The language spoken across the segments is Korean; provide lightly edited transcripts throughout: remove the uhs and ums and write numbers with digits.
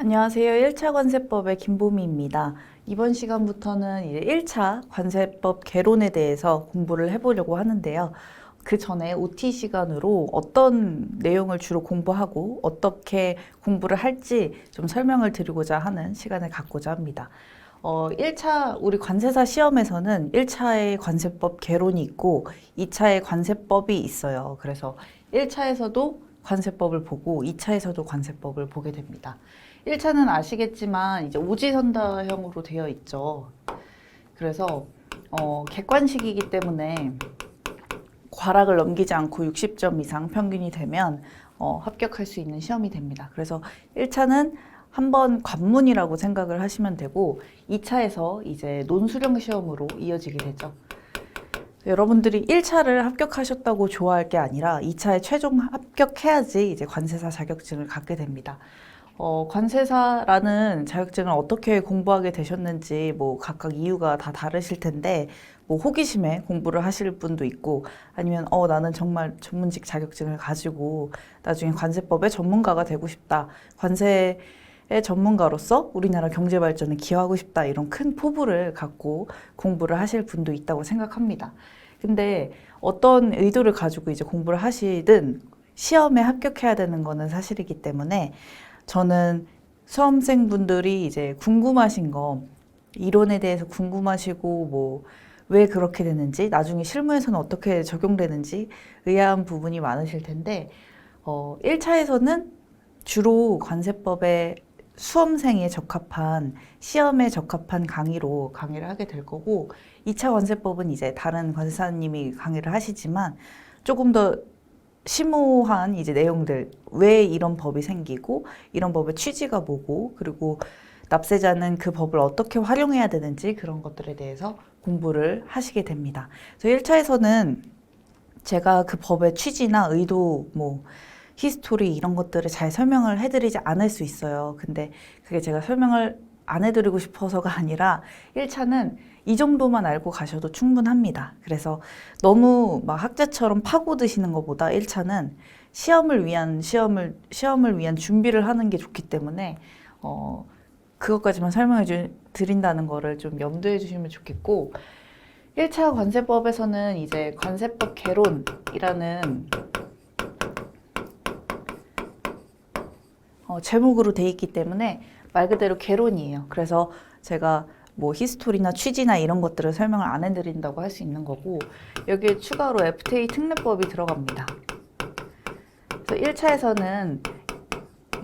안녕하세요. 1차 관세법의 김보미입니다. 이번 시간부터는 이제 1차 관세법 개론에 대해서 공부를 해보려고 하는데요. 그 전에 OT 시간으로 어떤 내용을 주로 공부하고 어떻게 공부를 할지 좀 설명을 드리고자 하는 시간을 갖고자 합니다. 1차 우리 관세사 시험에서는 1차의 관세법 개론이 있고 2차의 관세법이 있어요. 그래서 1차에서도 관세법을 보고 2차에서도 관세법을 보게 됩니다. 1차는 아시겠지만 이제 오지선다형으로 되어 있죠. 그래서 객관식이기 때문에 과락을 넘기지 않고 60점 이상 평균이 되면 합격할 수 있는 시험이 됩니다. 그래서 1차는 한번 관문이라고 생각을 하시면 되고 2차에서 이제 논수령 시험으로 이어지게 되죠. 여러분들이 1차를 합격하셨다고 좋아할 게 아니라 2차에 최종 합격해야지 이제 관세사 자격증을 갖게 됩니다. 관세사라는 자격증을 어떻게 공부하게 되셨는지 뭐 각각 이유가 다 다르실 텐데 뭐 호기심에 공부를 하실 분도 있고 아니면 나는 정말 전문직 자격증을 가지고 나중에 관세법의 전문가가 되고 싶다. 관세의 전문가로서 우리나라 경제 발전에 기여하고 싶다. 이런 큰 포부를 갖고 공부를 하실 분도 있다고 생각합니다. 근데 어떤 의도를 가지고 이제 공부를 하시든 시험에 합격해야 되는 거는 사실이기 때문에 저는 수험생분들이 이제 궁금하신 거, 이론에 대해서 궁금하시고 뭐 왜 그렇게 되는지, 나중에 실무에서는 어떻게 적용되는지 의아한 부분이 많으실 텐데 1차에서는 주로 관세법의 수험생에 적합한, 시험에 적합한 강의를 하게 될 거고 2차 관세법은 이제 다른 관세사님이 강의를 하시지만 조금 더 심오한 이제 내용들, 왜 이런 법이 생기고 이런 법의 취지가 뭐고 그리고 납세자는 그 법을 어떻게 활용해야 되는지 그런 것들에 대해서 공부를 하시게 됩니다. 그래서 1차에서는 제가 그 법의 취지나 의도, 뭐 히스토리 이런 것들을 잘 설명을 해드리지 않을 수 있어요. 근데 그게 제가 설명을 안 해드리고 싶어서가 아니라 1차는 이 정도만 알고 가셔도 충분합니다. 그래서 너무 막 학자처럼 파고드시는 것보다 1차는 시험을 위한 준비를 하는 게 좋기 때문에 그것까지만 설명해 드린다는 거를 좀 염두해 주시면 좋겠고 1차 관세법에서는 이제 관세법 개론이라는 제목으로 돼 있기 때문에 말 그대로 개론이에요. 그래서 제가 뭐 히스토리나 취지나 이런 것들을 설명을 안 해드린다고 할 수 있는 거고 여기에 추가로 FTA 특례법이 들어갑니다. 그래서 1차에서는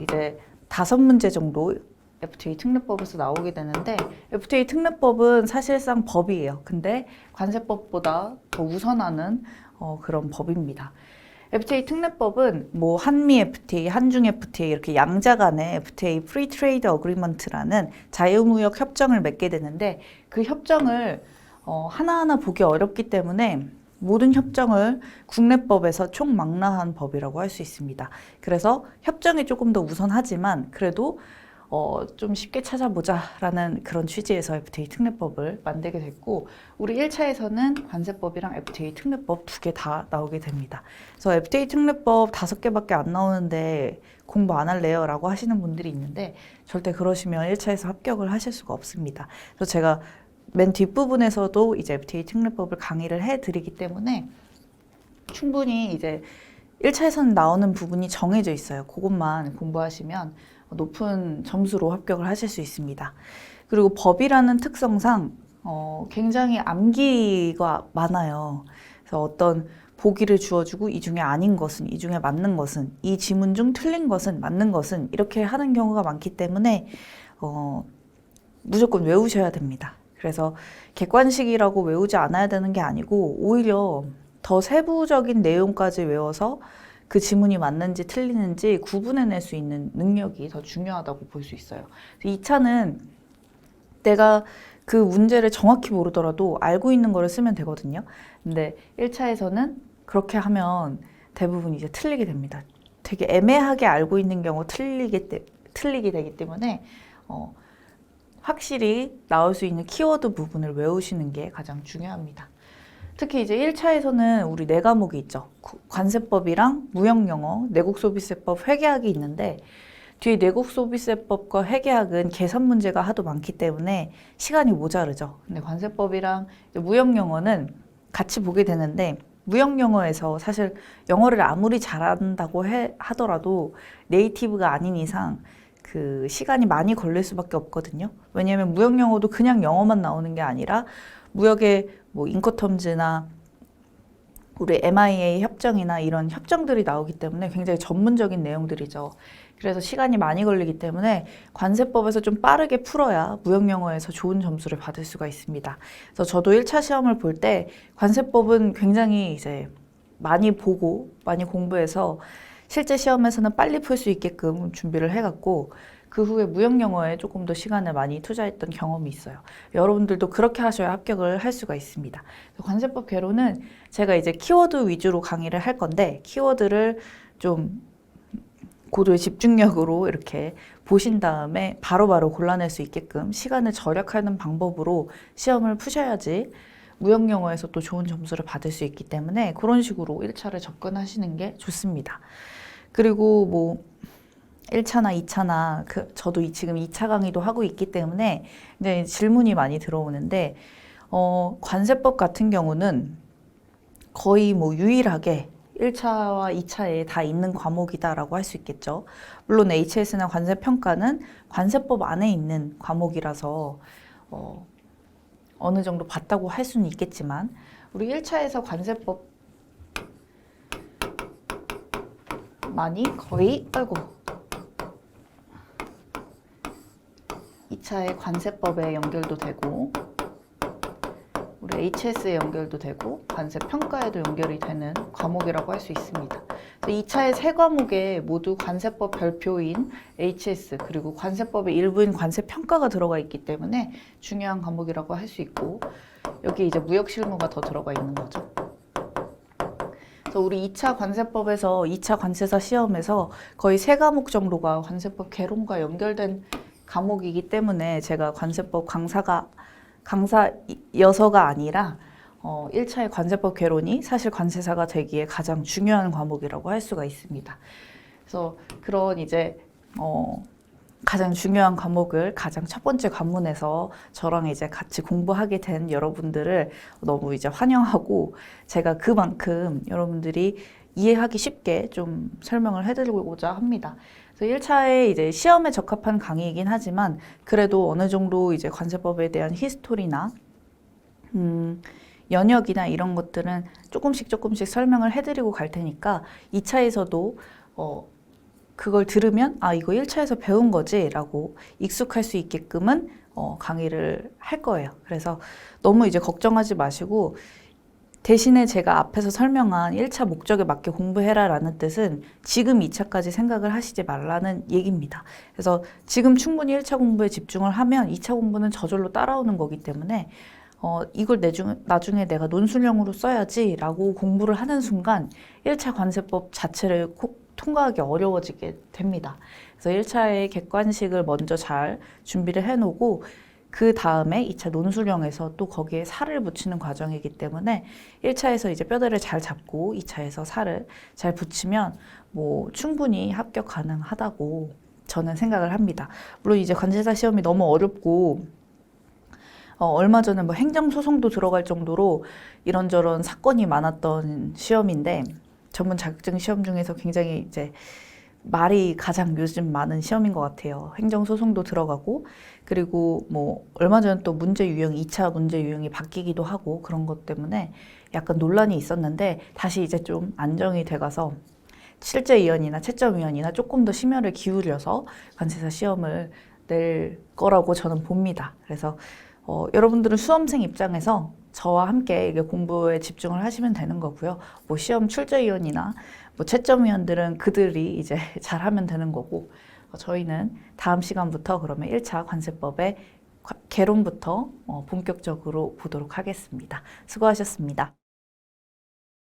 이제 5문제 정도 FTA 특례법에서 나오게 되는데 FTA 특례법은 사실상 법이에요. 근데 관세법보다 더 우선하는 그런 법입니다. FTA 특례법은 뭐 한미 FTA, 한중 FTA 이렇게 양자 간의 FTA Free Trade Agreement라는 자유무역 협정을 맺게 되는데 그 협정을 하나하나 보기 어렵기 때문에 모든 협정을 국내법에서 총망라한 법이라고 할 수 있습니다. 그래서 협정이 조금 더 우선하지만 그래도 좀 쉽게 찾아보자라는 그런 취지에서 FTA 특례법을 만들게 됐고 우리 1차에서는 관세법이랑 FTA 특례법 2개 다 나오게 됩니다. 그래서 FTA 특례법 5개밖에 안 나오는데 공부 안 할래요? 라고 하시는 분들이 있는데 절대 그러시면 1차에서 합격을 하실 수가 없습니다. 그래서 제가 맨 뒷부분에서도 이제 FTA 특례법을 강의를 해드리기 때문에 충분히 이제 1차에서는 나오는 부분이 정해져 있어요. 그것만 공부하시면 높은 점수로 합격을 하실 수 있습니다. 그리고 법이라는 특성상 굉장히 암기가 많아요. 그래서 어떤 보기를 주어주고 이 중에 아닌 것은, 이 중에 맞는 것은, 이 지문 중 틀린 것은, 맞는 것은 이렇게 하는 경우가 많기 때문에 무조건 외우셔야 됩니다. 그래서 객관식이라고 외우지 않아야 되는 게 아니고 오히려 더 세부적인 내용까지 외워서 그 지문이 맞는지 틀리는지 구분해낼 수 있는 능력이 더 중요하다고 볼 수 있어요. 2차는 내가 그 문제를 정확히 모르더라도 알고 있는 거를 쓰면 되거든요. 근데 1차에서는 그렇게 하면 대부분 이제 틀리게 됩니다. 되게 애매하게 알고 있는 경우 틀리게 되기 때문에 확실히 나올 수 있는 키워드 부분을 외우시는 게 가장 중요합니다. 특히 이제 1차에서는 우리 4과목이 있죠. 관세법이랑 무역영어, 내국소비세법, 회계학이 있는데 뒤에 내국소비세법과 회계학은 계산 문제가 하도 많기 때문에 시간이 모자르죠. 근데 관세법이랑 무역영어는 같이 보게 되는데 무역영어에서 사실 영어를 아무리 잘한다고 하더라도 네이티브가 아닌 이상 그 시간이 많이 걸릴 수밖에 없거든요. 왜냐하면 무역영어도 그냥 영어만 나오는 게 아니라 무역의 뭐 인커텀즈나 우리 MIA 협정이나 이런 협정들이 나오기 때문에 굉장히 전문적인 내용들이죠. 그래서 시간이 많이 걸리기 때문에 관세법에서 좀 빠르게 풀어야 무역영어에서 좋은 점수를 받을 수가 있습니다. 그래서 저도 1차 시험을 볼 때 관세법은 굉장히 이제 많이 보고 많이 공부해서 실제 시험에서는 빨리 풀 수 있게끔 준비를 해갔고 그 후에 무역영어에 조금 더 시간을 많이 투자했던 경험이 있어요. 여러분들도 그렇게 하셔야 합격을 할 수가 있습니다. 관세법 개론은 제가 이제 키워드 위주로 강의를 할 건데 키워드를 좀 고도의 집중력으로 이렇게 보신 다음에 바로바로 골라낼 수 있게끔 시간을 절약하는 방법으로 시험을 푸셔야지 무역영어에서 또 좋은 점수를 받을 수 있기 때문에 그런 식으로 1차를 접근하시는 게 좋습니다. 그리고 뭐 1차나 2차나 저도 지금 2차 강의도 하고 있기 때문에 이제 질문이 많이 들어오는데 관세법 같은 경우는 거의 뭐 유일하게 1차와 2차에 다 있는 과목이다라고 할 수 있겠죠. 물론 HS나 관세평가는 관세법 안에 있는 과목이라서 어느 정도 봤다고 할 수는 있겠지만 우리 1차에서 관세법 많이 거의 2차에 관세법에 연결도 되고 우리 HS에 연결도 되고 관세 평가에도 연결이 되는 과목이라고 할 수 있습니다. 2차의 세 과목에 모두 관세법 별표인 HS 그리고 관세법의 일부인 관세 평가가 들어가 있기 때문에 중요한 과목이라고 할 수 있고 여기 이제 무역 실무가 더 들어가 있는 거죠. 그래서 우리 2차 관세법에서 2차 관세사 시험에서 거의 세 과목 정도가 관세법 개론과 연결된 과목이기 때문에 제가 관세법 강사여서가 아니라 1차의 관세법 개론이 사실 관세사가 되기에 가장 중요한 과목이라고 할 수가 있습니다. 그래서 그런 이제 가장 중요한 과목을 가장 첫 번째 관문에서 저랑 이제 같이 공부하게 된 여러분들을 너무 이제 환영하고 제가 그만큼 여러분들이 이해하기 쉽게 좀 설명을 해드리고자 합니다. 그래서 1차에 이제 시험에 적합한 강의이긴 하지만 그래도 어느 정도 이제 관세법에 대한 히스토리나 연역이나 이런 것들은 조금씩 설명을 해드리고 갈 테니까 2차에서도 그걸 들으면 아 이거 1차에서 배운 거지 라고 익숙할 수 있게끔은 강의를 할 거예요. 그래서 너무 이제 걱정하지 마시고 대신에 제가 앞에서 설명한 1차 목적에 맞게 공부해라 라는 뜻은 지금 2차까지 생각을 하시지 말라는 얘기입니다. 그래서 지금 충분히 1차 공부에 집중을 하면 2차 공부는 저절로 따라오는 거기 때문에 이걸 나중에 내가 논술형으로 써야지 라고 공부를 하는 순간 1차 관세법 자체를 통과하기 어려워지게 됩니다. 그래서 1차의 객관식을 먼저 잘 준비를 해놓고 그 다음에 2차 논술형에서 또 거기에 살을 붙이는 과정이기 때문에 1차에서 이제 뼈대를 잘 잡고 2차에서 살을 잘 붙이면 뭐 충분히 합격 가능하다고 저는 생각을 합니다. 물론 이제 관세사 시험이 너무 어렵고 얼마 전에 뭐 행정소송도 들어갈 정도로 이런저런 사건이 많았던 시험인데 전문 자격증 시험 중에서 굉장히 이제 말이 가장 요즘 많은 시험인 것 같아요. 행정소송도 들어가고 그리고 뭐 얼마 전에 또 문제 유형 2차 문제 유형이 바뀌기도 하고 그런 것 때문에 약간 논란이 있었는데 다시 이제 좀 안정이 돼가서 실제위원이나 채점위원이나 조금 더 심혈을 기울여서 관세사 시험을 낼 거라고 저는 봅니다. 그래서 여러분들은 수험생 입장에서 저와 함께 이게 공부에 집중을 하시면 되는 거고요. 뭐 시험 출제위원이나 뭐 채점위원들은 그들이 이제 잘하면 되는 거고 저희는 다음 시간부터 그러면 1차 관세법의 개론부터 본격적으로 보도록 하겠습니다. 수고하셨습니다.